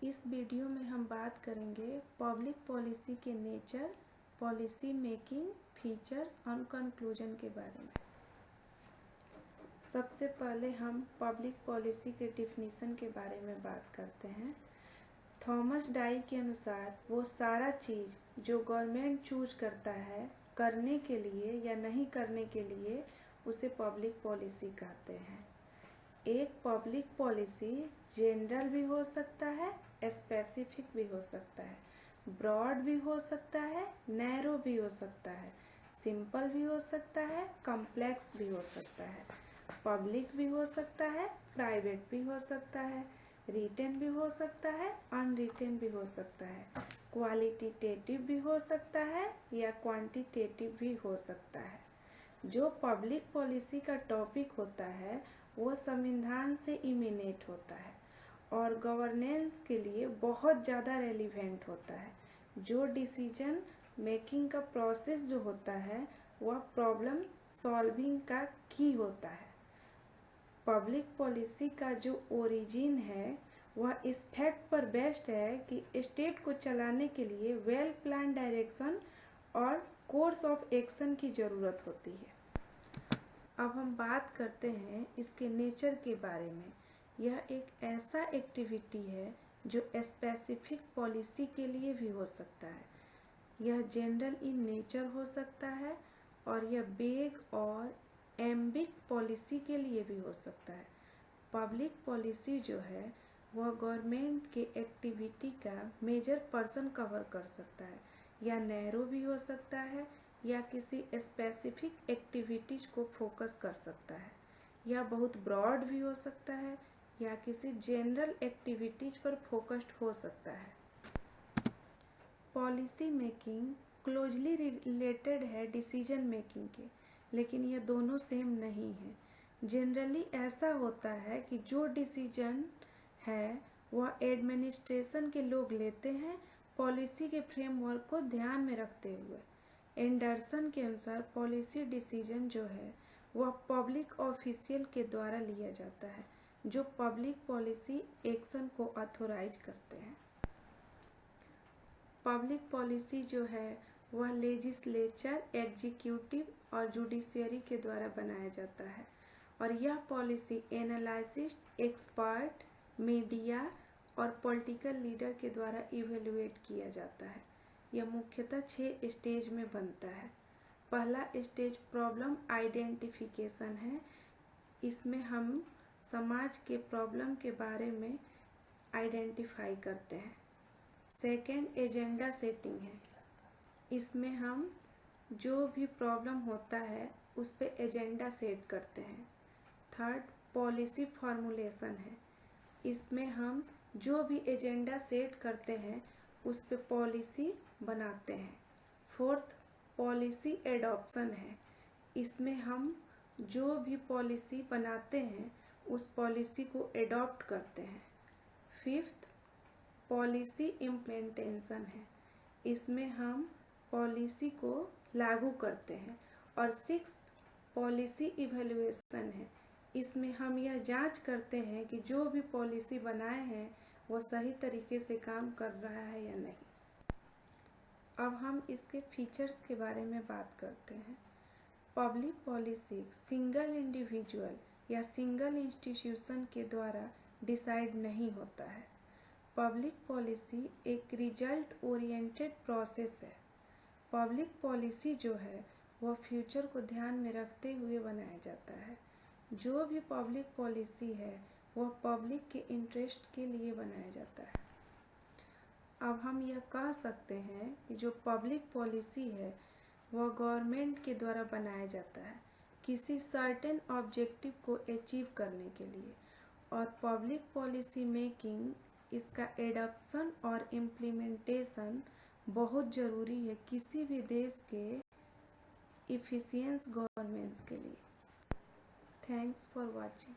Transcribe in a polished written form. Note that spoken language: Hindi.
इस वीडियो में हम बात करेंगे पब्लिक पॉलिसी के नेचर, पॉलिसी मेकिंग, फीचर्स और कंक्लूजन के बारे में। सबसे पहले हम पब्लिक पॉलिसी के डिफिनीशन के बारे में बात करते हैं। थॉमस डाई के अनुसार वो सारा चीज़ जो गवर्नमेंट चूज करता है करने के लिए या नहीं करने के लिए उसे पब्लिक पॉलिसी कहते हैं। एक पब्लिक पॉलिसी जनरल भी हो सकता है, स्पेसिफिक भी हो सकता है, ब्रॉड भी हो सकता है, नैरो भी हो सकता है, सिंपल भी हो सकता है, कॉम्प्लेक्स भी हो सकता है, पब्लिक भी हो सकता है, प्राइवेट भी हो सकता है, रिटेन भी हो सकता है, अनरिटेन भी हो सकता है, क्वालिटेटिव भी हो सकता है या क्वांटिटेटिव भी हो सकता है। जो पब्लिक पॉलिसी का टॉपिक होता है वो संविधान से इमिनेट होता है और गवर्नेंस के लिए बहुत ज़्यादा रेलिवेंट होता है। जो डिसीजन मेकिंग का प्रोसेस जो होता है वह प्रॉब्लम सॉल्विंग का की होता है। पब्लिक पॉलिसी का जो ओरिजिन है वह इस फैक्ट पर बेस्ड है कि स्टेट को चलाने के लिए वेल प्लान डायरेक्शन और कोर्स ऑफ एक्शन की ज़रूरत होती है। अब हम बात करते हैं इसके नेचर के बारे में। यह एक ऐसा एक्टिविटी है जो स्पेसिफिक पॉलिसी के लिए भी हो सकता है। यह जनरल इन नेचर हो सकता है और यह वेग और एम्बिग्स पॉलिसी के लिए भी हो सकता है। पब्लिक पॉलिसी जो है वह गवर्नमेंट के एक्टिविटी का मेजर पर्सन कवर कर सकता है या नैरो भी हो सकता है या किसी स्पेसिफिक एक्टिविटीज को फोकस कर सकता है या बहुत ब्रॉड भी हो सकता है या किसी जनरल एक्टिविटीज पर फोकस्ड हो सकता है। पॉलिसी मेकिंग क्लोजली रिलेटेड है डिसीजन मेकिंग के, लेकिन ये दोनों सेम नहीं है। जनरली ऐसा होता है कि जो डिसीजन है वह एडमिनिस्ट्रेशन के लोग लेते हैं पॉलिसी के फ्रेमवर्क को ध्यान में रखते हुए। एंडरसन के अनुसार पॉलिसी डिसीजन जो है वह पब्लिक ऑफिशियल के द्वारा लिया जाता है जो पब्लिक पॉलिसी एक्शन को ऑथोराइज करते हैं। पब्लिक पॉलिसी जो है वह लेजिस्लेचर, एग्जीक्यूटिव और जुडिशियरी के द्वारा बनाया जाता है और यह पॉलिसी एनालिसिस्ट, एक्सपर्ट, मीडिया और पॉलिटिकल लीडर के द्वारा इवेलुएट किया जाता है। यह मुख्यतः 6 स्टेज में बनता है। पहला स्टेज प्रॉब्लम आइडेंटिफिकेशन है। इसमें हम समाज के प्रॉब्लम के बारे में आइडेंटिफाई करते हैं। सेकेंड एजेंडा सेटिंग है। इसमें हम जो भी प्रॉब्लम होता है उस पे एजेंडा सेट करते हैं। थर्ड पॉलिसी फॉर्मुलेशन है। इसमें हम जो भी एजेंडा सेट करते हैं उस पे पॉलिसी बनाते हैं। फोर्थ पॉलिसी एडॉप्शन है। इसमें हम जो भी पॉलिसी बनाते हैं उस पॉलिसी को एडॉप्ट करते हैं। फिफ्थ पॉलिसी इम्प्लीमेंटेशन है। इसमें हम पॉलिसी को लागू करते हैं। और सिक्स्थ पॉलिसी इवैल्यूएशन है। इसमें हम यह जांच करते हैं कि जो भी पॉलिसी बनाए हैं वो सही तरीके से काम कर रहा है या नहीं। अब हम इसके फीचर्स के बारे में बात करते हैं। पब्लिक पॉलिसी सिंगल इंडिविजुअल या सिंगल इंस्टीट्यूशन के द्वारा डिसाइड नहीं होता है। पब्लिक पॉलिसी एक रिजल्ट ओरिएंटेड प्रोसेस है। पब्लिक पॉलिसी जो है वह फ्यूचर को ध्यान में रखते हुए बनाया जाता है। जो भी पब्लिक पॉलिसी है वह पब्लिक के इंटरेस्ट के लिए बनाया जाता है। अब हम यह कह सकते हैं कि जो पब्लिक पॉलिसी है वह गवर्नमेंट के द्वारा बनाया जाता है किसी सर्टेन ऑब्जेक्टिव को अचीव करने के लिए, और पब्लिक पॉलिसी मेकिंग इसका एडॉप्शन और इम्प्लीमेंटेशन बहुत ज़रूरी है किसी भी देश के इफिशिएंट गवर्नेंस के लिए। Thanks for watching.